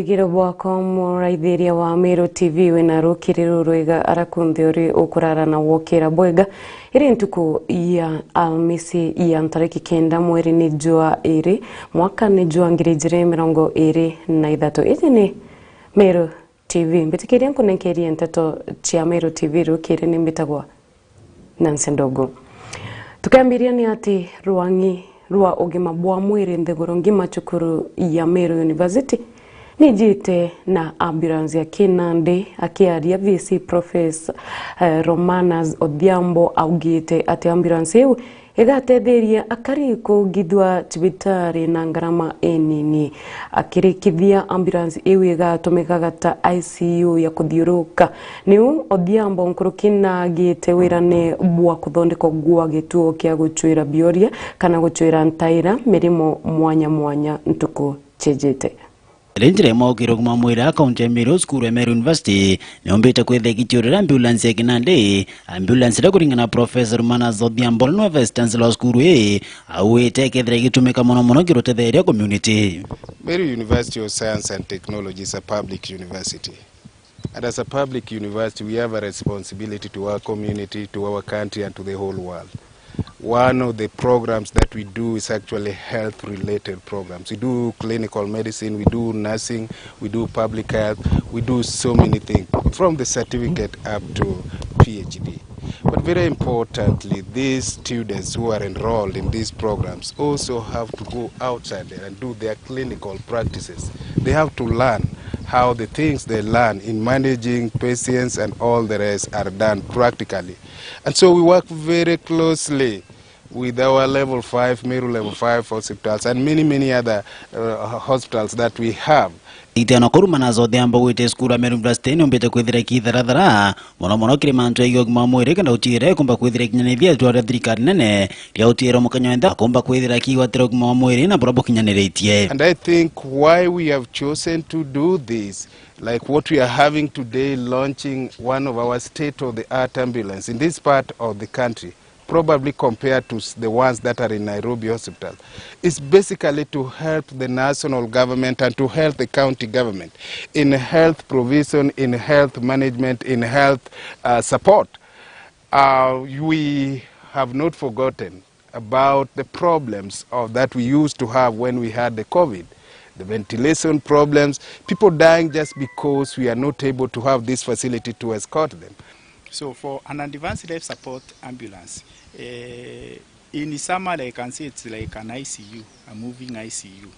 Murigiro bwako muraithiria wa Meru TV wina Rukiri rwega arakunthi uri ukurara na wokera bwega iri ntuku ya almisi ya tariki 9 mweri ni jua iri mwaka ni jua ngiri 2023 iri ni Meru TV mbitikiria nkunekeria Nteto chia Meru TV Rukiri ni mbitagwa Nancy Ndogo. Tukambiria ni ati ruangi rwa ugima bwa mwiri nthiguru ngima cukuru ya Meru University nijite na ambulance ya Kinandi akiaria VC Professor Romanas Odhiambo augite ati ambulance iu igatetheria akari kugithwa cibitari na ngarama enini akirikithia ambulance iu igatumikaga ta ICU ya kuthiuruka niu Odhiambo nkurukina agite wirane bwa kuthondeka gwa gituo kia guchwira bioria kana guchwira ntaira mirimo mwanya ntuku chejete. Renjire mwaukiro kuma mwira kaunti ya Meru skuru ya Meru University neombete kwethe kichiorera ambulance ya Kinandi ambulance kuringana Professor Romanas Odhiambo no Vice Chancellor skuru awete kethira gitumika mono kirotetheria community. Meru University of Science and Technology is a public university. And as a public university, we have a responsibility to our community, to our country, and to the whole world. One of the programs that we do is actually health-related programs. We do clinical medicine, we do nursing, we do public health, we do so many things, from the certificate up to PhD. But very importantly, these students who are enrolled in these programs also have to go outside there and do their clinical practices. They have to learn how the things they learn in managing patients and all the rest are done practically. And so we work very closely with our level 5, Meru level 5 hospitals and many other hospitals that we have. Itiano Romanas Odhiambo wite skuru Meru University niombete kwethira kitharatara mono kirimantu ya ugima mwiri kana utire kumba kwethira kinyanithia twara thirikari nene ria utire mukanyenda kumba kwethira kiwatira ugima mwiri na burabo kinyaniretie. And I think why we have chosen to do this, like what we are having today, launching one of our state-of-the-art ambulance in this part of the country, probably compared to the ones that are in Nairobi Hospital, is basically to help the national government and to help the county government in health provision, in health management, in health support. We have not forgotten about the problems that we used to have when we had the COVID. The ventilation problems, people dying just because we are not able to have this facility to escort them. So for an advanced life support ambulance, in summer I can say it's like an ICU, a moving ICU.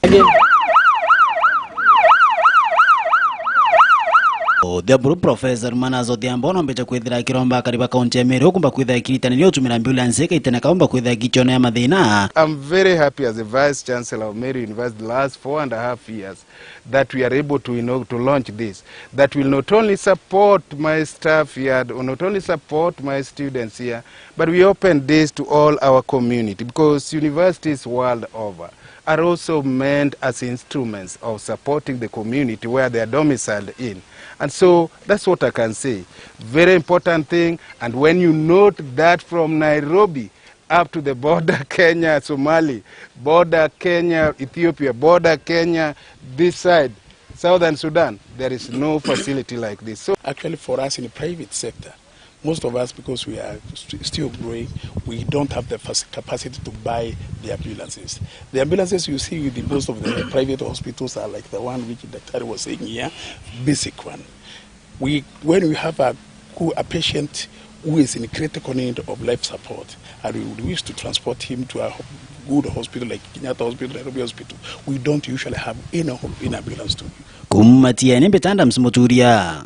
The Professor Romanas Odhiambo nombete kwethira kiromba kariba kaunti ya Meru kumba kwethira kiritaniro tumira ambulance itena kaumba kwethira gichona ya mathina. I'm very happy as the Vice Chancellor of Meru University the last 4.5 years that we are able to launch this, that will not only support my staff here or not only support my students here, but we open this to all our community because universities world over are also meant as instruments of supporting the community where they are domiciled in. And so that's what I can say. Very important thing. And when you note that from Nairobi up to the border Kenya, Somali, border Kenya, Ethiopia, border Kenya, this side, Southern Sudan, there is no facility like this. So actually for us in the private sector, most of us, because we are still growing, we don't have the capacity to buy the ambulances. The ambulances you see with most of the private hospitals are like the one which the doctor was saying here, basic one. When we have a patient who is in critical need of life support, and we would wish to transport him to a good hospital like Kenyatta Hospital, Nairobi Hospital, we don't usually have in ambulance to. Kumatia ni betanda msimoturia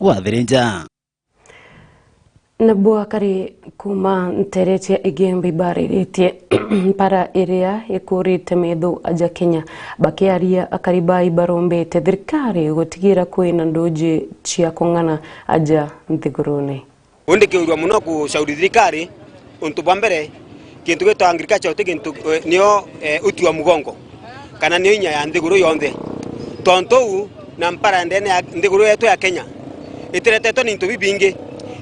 wa verenja. Nabua kari kuma nteretia igembi bariritie para iria ikurite medho aja Kenya bakiaria akaribai barombete thirikari gutigira kwina ndoje cia kongana aja nthigurune undikiurwa muno ku shauri thirikari untu bambere kintu gito agriculture utegintu nio uti wa mugongo kana nio inya ya nthiguru yonthe tonto na mpara ndene nthiguru yetu ya Kenya itiretetwo ni ntu bibingi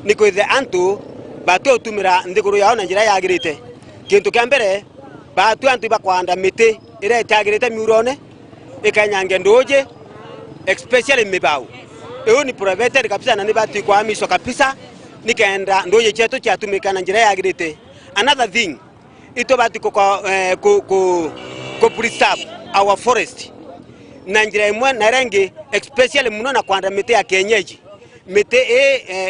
nikwithe antu batu utumira nthiguru yao na njira yagirite kintu kia mbere batu antu bakwanda miti ire itagirite miurone ikanyange ndoje especially mibao eo ni prohibited kabisa na nibati kwa amiso kabisa nikaenda ndoye chetu cha tumika na njira yagirite. Another thing ito bati ko preserve our forest na njira imwe na rangi especially muno na kwanda miti ya kienyeji miti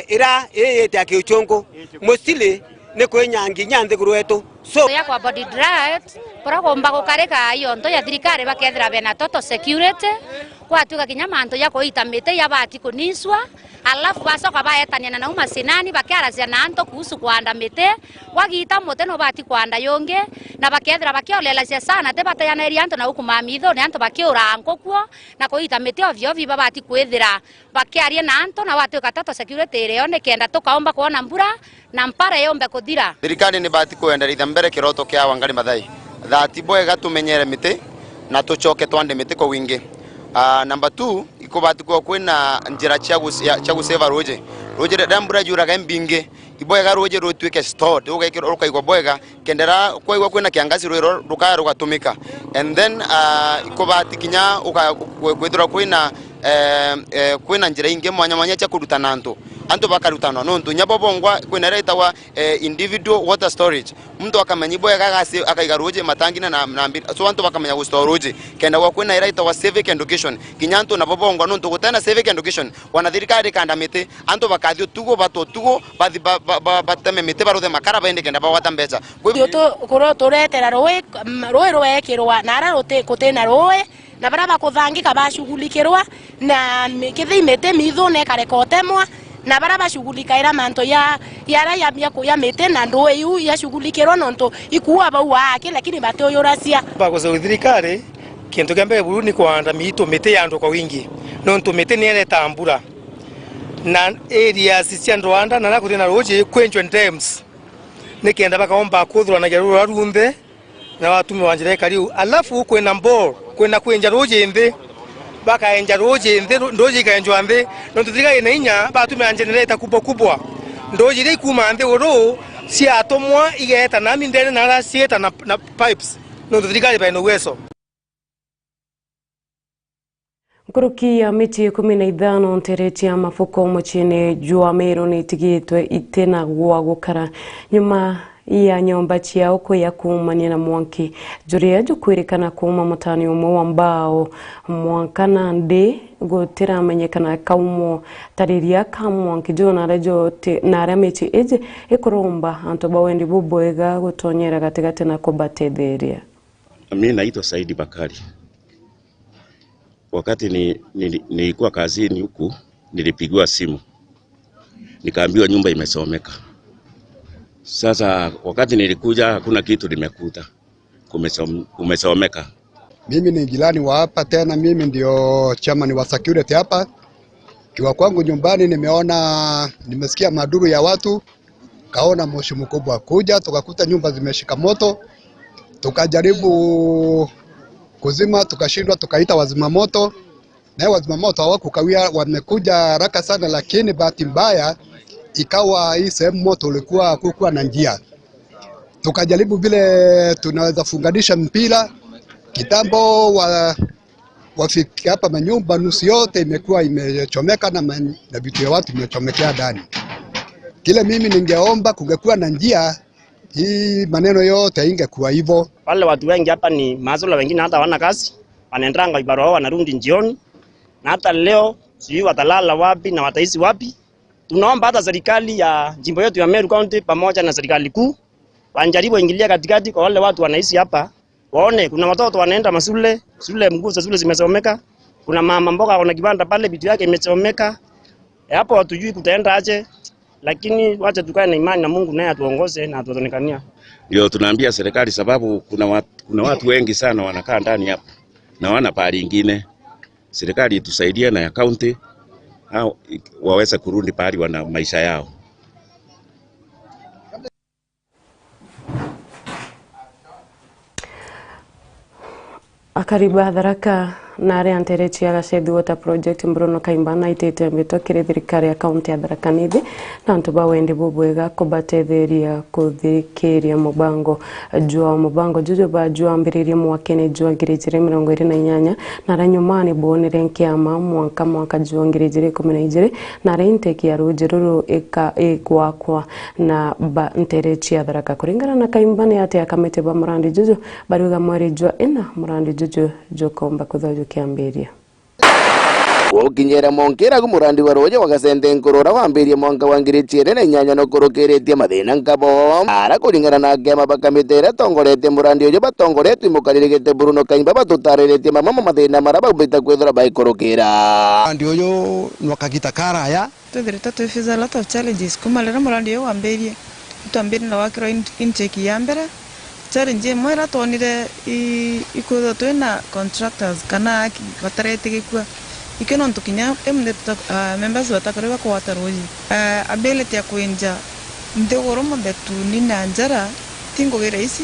ira ya kiuchongo mostly ne ko nyangi nyande gurueto so ya kwa body diet pora gomba gukareka iyo nto ya thirikari bakethira bena Nteto security kwa tuka kinyamanto ya koita miti ya bati kuniswa alafu basoka baetania na uma sinani bakiaracia na nto kuhusu kwanda miti wagita mote no bati kwanda yonge na bakethira bakiolelacia sana te batayaneria nto na huku mamitho ne nto bakiura nkokwo na koita miti ovyo ovyo bati kwethira bakiaria na nto na watu Nteto security ire one kenda tukaomba kuona mbura na mpara yombe kuthira. Thirikari ni bati kuenderitha mbere kiroto kia Wangari Maathai thati boega tumenyere miti na tucoke twande miti kwa wingi. Number 2 ikobati kwa kwina njira cha guseva roje ndambura juraga mbinge iboega roje rotwike stored ukaigwa boega kendera kwa kwina kiangazi rwero rukaya rugatumika and then ikobati kinya ukakwethura kwina njira inge mwanya cha kuruta nanto anto bakarutana nonto nyabobongwa kwina retawa individual water storage mtu akamenya boega gasi akaigaroje matangina na so anto bakamenya go storage kenda kwa kwina retawa civic education kinyanto na bobongwa nonto gutana civic education wana thirikari kanda miti anto bakathio tugo bathi bateme miti baruthe makara baende kenda bawata mbeca kuro turetera roi rwekirwa na ara rote kutena roi na bara bakuthangika bashughulikirwa na kithimete mitho ne karekotemwa na bara bashugulikaira manto ya raia ya mete na ndo yu ya shughulikirwa nonto ikuwa bau wake lakini batoyoracia bagoza thirikari kintu kembe buru ni kwanda mito mete yando kwa wingi nonto mete nere tambura na area cia Rwanda na nakuthina roje kwenjwe dams nikienda bakaomba kuthura na gerura runthe na watume wanjire kariu alafu kwena mbor kwena kwenja roje nthi bakaenja roje nthi ndoji kaenjwa nthi nonto thirikari na inya batume angenerator kubwa ndoji ri kuma nthi uru cia atomwa igeta na mindene na rasieta na pipes nonto thirikari baino weso. Nguruki ya miti 15 ntereti ya mafuko muchini jua Meru ni tigitwe itena gwa gukara nyuma ya nyomba ciao ya kumania na mwanki juria jukwirikana kuma mutani umwe wa mbao mwankana ndi gutira menyekana kaumo tariria kamwanki jona rajo na ramiti eje ikurumba anto bawendi buboega gutonyera gatigate na kubatetheria. Mimi naitwa Saidi Bakari. Wakati nilikuwa kazini huku nilipigiwa simu nikaambiwa nyumba imesomeka. Sasa wakati nilikuja hakuna kitu nimekuta kumesomeka. Mimi ni jirani wa hapa tena mimi ndio chairman wa security hapa. Kiwa kwangu nyumbani nimesikia maduru ya watu kaona moshi mkubwa kuja tukakuta nyumba zimeshika moto tukajaribu kuzima tukashindwa tukaita wazima moto na wazima moto hawakukawia wamekuja haraka sana lakini bahati mbaya ikawa hii sehemu moto ulikuwa kukuwa na njia tukajaribu vile tunaweza funganisha mpira kitambo wafika hapa manyumba nusu yote imekuwa imechomeka na vitu ya watu imechomekea ndani. Kile mimi ningeomba kungekuwa na njia hii maneno yote ingekuwa hivyo. Wale watu wengi hapa ni mazola wengine hata wana kazi wanaendanga ibarua wanarudi jioni na hata leo sijui watalala wapi na wataishi wapi. Tunaomba hata serikali ya jimbo yetu ya Meru County pamoja na serikali kuu wanjaribu ingilia katikati kwa wale watu wanaishi hapa. Waone kuna watoto wanaenda shule mgusa shule zimesomeka. Kuna mama mboga kuna kibanda pale vitu yake imesomeka. Hapo hatujui kutaenda aje. Lakini wacha tukae na imani na Mungu naye atuongoze na atuonekania. Ndio tunaambia serikali sababu kuna watu wengi sana wanakaa ndani hapa na wana pahali nyingine. Serikali itusaidie na ya county au waweze kurudi pahali wana maisha yao. Akariba Dharaka nare anterechi agacethi water project mbrono kaimbana itete mbitokire thirikari ya kaunti ya Tharaka Nithi na ntuba wende bubwega kubatetheria kuthirikiria mubango juju bajua mbiririe mwakene jua ngirejire 28 na ranyumani bonere nkiama mwaka jua ngirejire 12 na renteki ya rujiruru igwakwa na nterechi ya Tharaka kuringana na kaimbana yate akamete ba murandi juju baruga mwari jua ina murandi juju jokomba kuthojo kiambiria Ukinyera monkera kumurandi waroje wakasende nkorora wambirie mwanka wangirichiere na nyanya no korokeretie mathina nkabo ara kuringana na gema bakamitera tongorete murandi ojo batongorete imukaririgete Bruno Kaimba batutareretie mama mathina maraba ubita kwethora baikorokera murandi ojo nwakagita karaya tuthereta tufiza a lot of challenges kumalera murandi ojo wambirie tutambiri na wakira intake ya mbere challenge mwera tonire ikudo twena contractors kana aki batarete gikwa ikeno ntukinya emne members batakoreba kwa wataroji ability ya kuenja ndegoro monde tunina njara tingo geraisi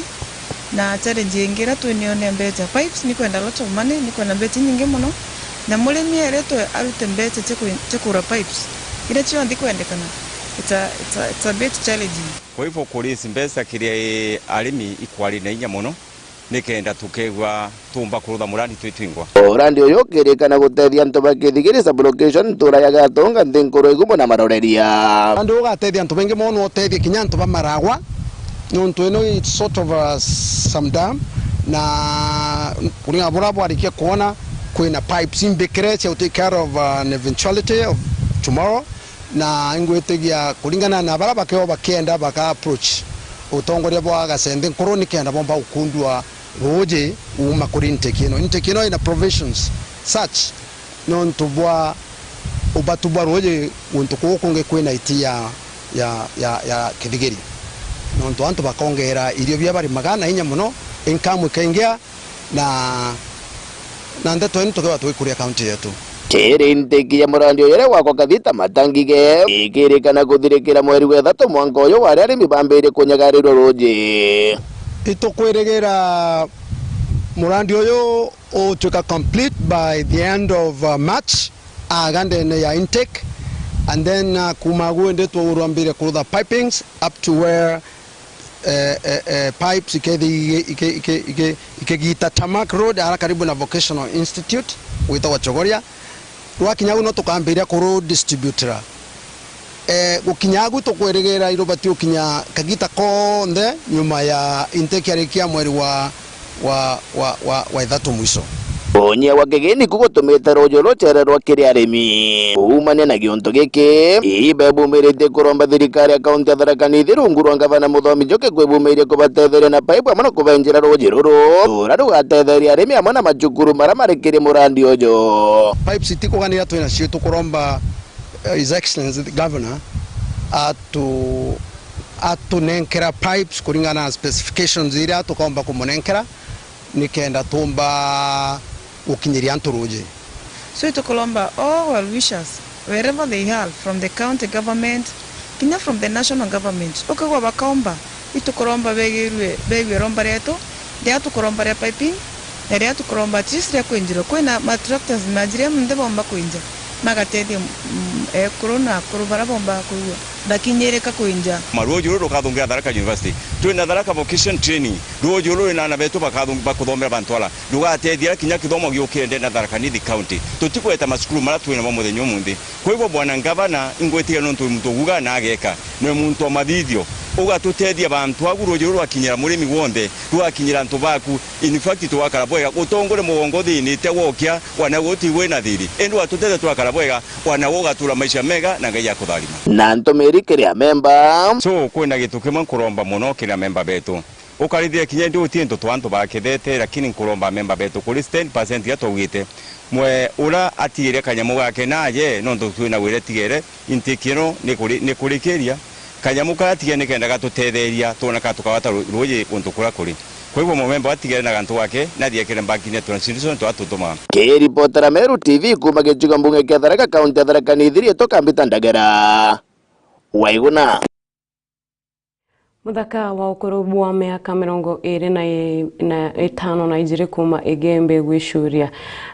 na challenge ngira twenione mbeja pipes ni kwenda lot of money ni kwenda mbeja nyingi muno na mulemi ereto arute mbeja chekura pipes ira chio ndiko endekana it's a bit challenging. Kwa hivyo kulisi mbesa kiria arimi ikwali na inya muno nikenda tukegwa tumba kurutha murandi twitwingwa orandi oyo kerekana gutethia ntu bakithigirisa blockation tura ya gatonga thinkoro igumo na maroreria andu gatethia ntu bengi mono otethia kinya ntu bamaragwa nontu eno it's sort of some dam na kuringa burabo arikia kuona kwina pipes imbekere to take care of an eventuality of tomorrow na ingwetegia kuringana na baraba keo bakenda baka approach utongoria bwa gasende koroni kenda bomba ukundwa roje uma kurintekino ina provisions such non tubwa ubatubwa roje untu kukonge kwena itia ya kidigiri non to antu bakongera irio bya bari magana inya muno income kaingia na Nteto ento kwa tuikuria county yetu Nteki ya murandi oyere wako kathita matangige ikirikana kuthirikira mweri wa 3 mwanka uyu wari arimi bambire kunyagarirwo roje itokweregera murandi uyu utuka complete by the end of March agande ya intake and then kumagu ndeto urambire kurutha pipings up to where pipes ikegita Tamak Road ara karibu na Vocational Institute wita wachogoria wakinyagu no tukambiria kuru distributor gukinyagu tukweregera irobati ukinya kagita konde nyuma ya intake arikia mweri wa 3 mwisho onye wakegeni kugotumita rojo rochere rwakiri arimi umane na gionto giki ibebumirite kuromba thirikari ya kaunti ya Tharaka Nithi rungu rwa gavana Muthomi Njoki kwebumirie kubatetheria na pipe amwe kubenjera rojo ruru rugatetheria arimi amwe na macukuru mara marikiri murandi ojo pipes itikuganira twina cio tukuromba His Excellency the Governor atunenkera pipes kuringana na specifications iria tukomba kumunenkera nikenda tumba ukinyiria nturuji. So itukolomba all well wishers wherever they are from the county government kinya from the national government ukagwa bakaomba itukolomba begirwe romba reto dia tukolomba ya piping na dia tukolomba tisria kwenjiro kwena matractors majiria mnde bomba kwenja magatete corona kurubara bomba kuwa dakinyereka kwenja maruojo ruro kathungira Tharaka University twina Tharaka vocation training ruojo ruro na betu bakuthomera bantwala rugatethia kinya kithomo giukende na Tharaka Nithi county tutikweta masukuru mara twina muthenya umuthi kwa hivyo bwana ngavana ingwetia nontu muntu guga na ageka ni muntu amathithio ugatutethia bantu agurojo ruro akinyira murimi wonde ruakinyira ntu baku in fact twakara bwega utongore mugongo thini te wokia wana goti wena thiri endu atutete twakara bwega wana wogatura maisha mega na ngai yakutharima na ntomeri kiria memba so kwina gitu kimwe kuromba muno kiria memba betu ukarithia kinya ndi utiento twantu bakithete lakini kuromba memba betu kuri 10% ya tugite mwe ura atire kanyamu gake naye nondu twina wire tigere intikiro ni kurikiria kanyamu katige nikenda gatutetheria tuna katukawata ruji untukura kuri kwa hivyo momemba atigere na gantu wake na thiekere banki transition twatutuma kiripotera Meru TV kuma gichiga mbunge kia Tharaka kaunti ya Tharaka Nithi toka mbita ndagera waiguna Muthaka wa ukuru wa miaka 25 na ijiri kuma Igembe gwishuria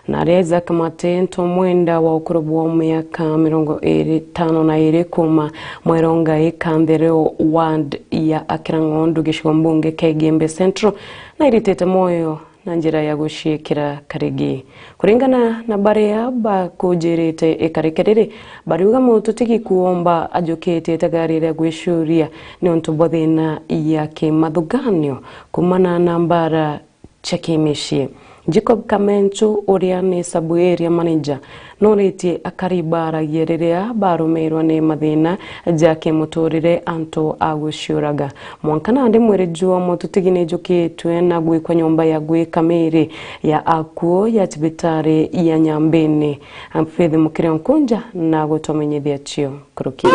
na reza kamate Ntomwenda wa ukuru wa miaka 52 kuma Mwerongai Kandhereo ward ya Akirangondu gicigo mbunge ka Igembe Central na iritete moyo na njira ya gushikira karigi kuringana na baria ba kujirite ikarekerere bariuga mututiki kuomba ajokete tagarira gwishuria ni onto bothina ya kimathuganio kumana na mbara chakimishi Jacob Kamencho uria ni sabu area manager norete akaribara yererea baromerwa ne mathina jake mutorire anto agushuraga mwankana ande mwerejwa mututigine joketwe na gwikwa nyomba ya gwikamere ya akuo ya tibitare ya Nyambene amfedhe mukire nkunja na gutomenyethia chio Rukiri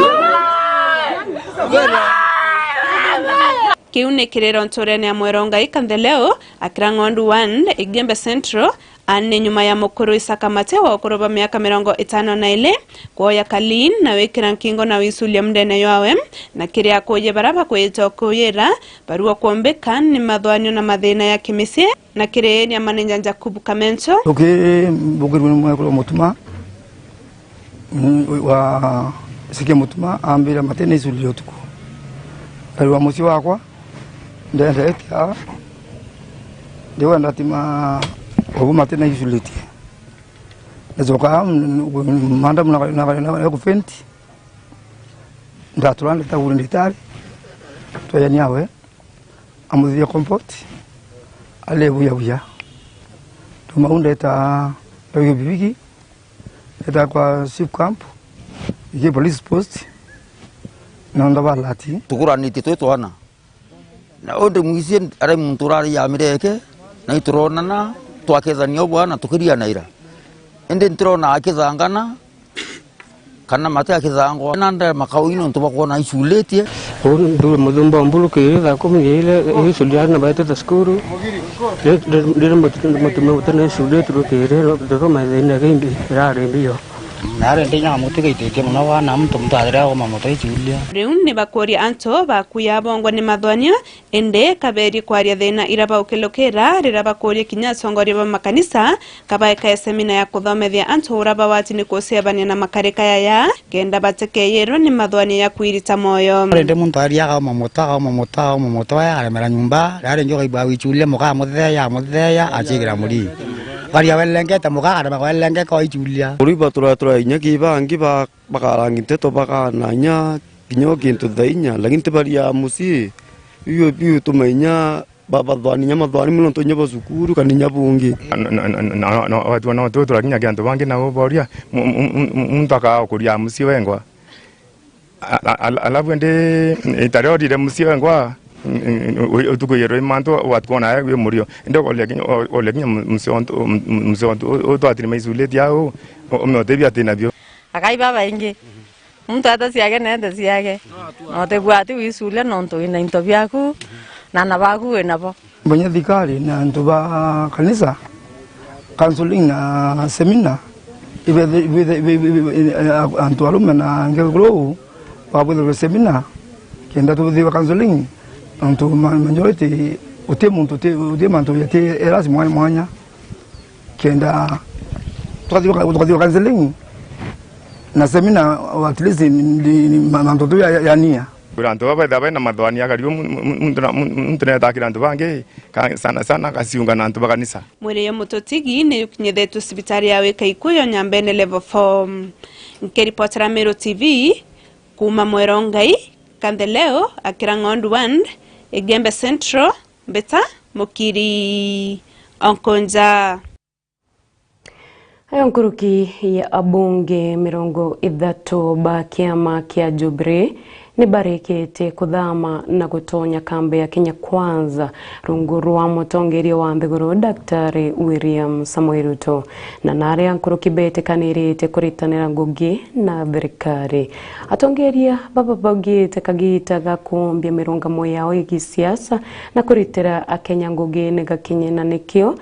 Kiune kirero ntorene ya Mwerongai Kandhereo Akirangondu 1 Igembe Central ane nyuma ya mukuru isakamate wa ukoroba miaka 52 kuoya kalin na wekira nkingo na wisulia mdene yawe na kiria koje baraba kweta kuyera barua kuombeka ni mathwanio na mathina ya kimisi na kireni ya manager Jacob Kamencho bugiri mwekolo mutuma wa sike mutuma ambira matene isulio tuko barua musi wakwa ndeetia dewa ndatima obu matena isuliti nazoka manda na kufenti ndatulanda tawuri nditari to yanyawe amudhia kompoti alebu ya tumaunda ta bibiki eta kwa ship camp ike police post na ndaba lati tukurani tito ana na onde muisie are munturari ya mireke na iturona twakethania bwana tukiria naira ende ntirona akithangana kana mate akithangwa nanda makawino ntubakona isuletie ndu mudumba mbuluke za kumiyele isulia na baita taskuru ndire mutume utane isuletie rukire ndo mathina gembi rare mbio nare ndinya mutigaitie muna wana mtu mutadira ko mamoto ichulia reunne bakori anto bakuya bongo ni mathwanio ende kaberi kwaria thina iraba ukilokera riraba kori kinya songori ba makanisa kabaika semina ya kuthomethia anto uraba wati ni kusebania na makareka ya kenda bateke yero ni mathwanio ya kuirita moyo rende muntu aria ka mamoto ya alemera nyumba rare njoga ibawi ichulia muka mutheya achigira muri Varia welengeta mukagara bakwelenge ko ichulia uriba tura inya kibangi bakarangi Nteto bakananya kinyo kintu thainya lakini tibaria musi iyo tumenya babathwani mathwani muno tonya basukuru kaninya bungi no watu no tura kinya kintu bangi na boria muntaka kuria musi wengwa alafu ende itarodi musi wengwa utuko yero manto watkona ya murio ndo oleginya msonto atri maizuleti yao omeotebia tena bio akai baba ingi mtu hata siage nenda siage note bwati wisule nonto ina intobyaku na nabaku enabo banya dikari na ntoba kanisa counseling na seminar ibe anto alumna na ngegro babu seminar kenda tu diwa counseling Anto majority utemuntu utemanto yate eras mwanya kenda tukadiwa counseling na semina at least ni manto ya nia kuranto baba na madwani akariyo muntu netakira ntu bange sana kasiunga na ntu bakanisa mwere yo mutotigi ne kunyethetu sibitari yawe Kaikuyo Nyambene level 4 nkeripotera Meru TV kuma Mwerongai Kandhereo Akirangondu 1 Igembe Central Mbeta Mukiri Onkonja Hayo nkuruki ya abunge 30 ba kiama kia Jubilee ni barekete kuthama na gutonya kambe ya Kenya Kwanza runguru wa mutongeria wa Mbiguru Daktari William Samoei Ruto na nare nkuruki bete kanirite kuritanira ngugi na thirikari atongeria baba bagite kagita gakumbia mirungamo yao igisiasa na kuritira akenya ngugi ni gakinye na nikio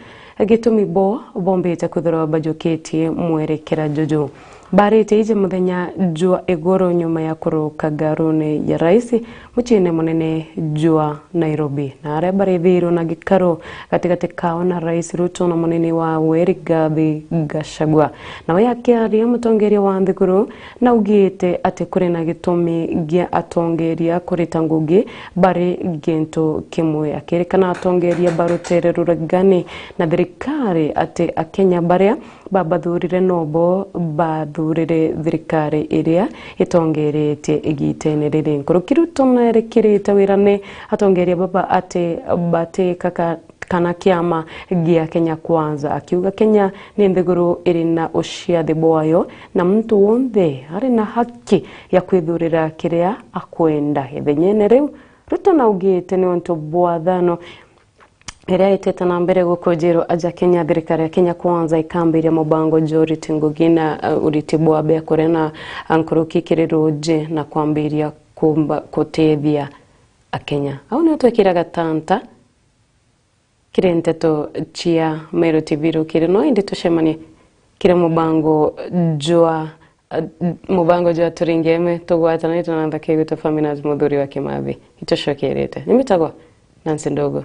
gitumi bo bombete kuthura bajoketie mwerekera jojo barite ije muthenya jua igoro nyuma ya kuruka garuni ya rais muchine munene jua Nairobi na aria barithiro na gikaro katikati kao na rais Ruto na munene wa Rigathi Gachagua na yakiaria mutongeria wa Nthiguru na ugite ati kuri na gitumi gia atongeria kuri tangugi bari gento kimwe akirikana atongeria barutere ruragani na thirikari ati akenya baria babathurire nobo bathurire thirikari iria itongeretie igitene riri Rukiri tonerekirite wirane atongeria baba ati bate kana kiama gia Kenya kwanza akiuga Kenya ni Nthiguru irina uciathi bwayo na mtu wothe ari na haki ya kwithurira kiria akwenda ithenyene riu Ruto na ugite ni onto bwathano iria itete na mbere gukojero aja Kenya thirikari ya Kenya kwanza ikambiria mubango Jori Tingogina uritibwa be kurena Rukiri roje na kwambiria kutethia Kenya au ni twekira gatanta kire Nteto chia Meru TV Rukiri no indi tushemanie kire mubango jua turingeme tugwatana itonanda kego to Faminas muthuri wa Kimathi itoshokerete nimitagwa Nancy Ndogo.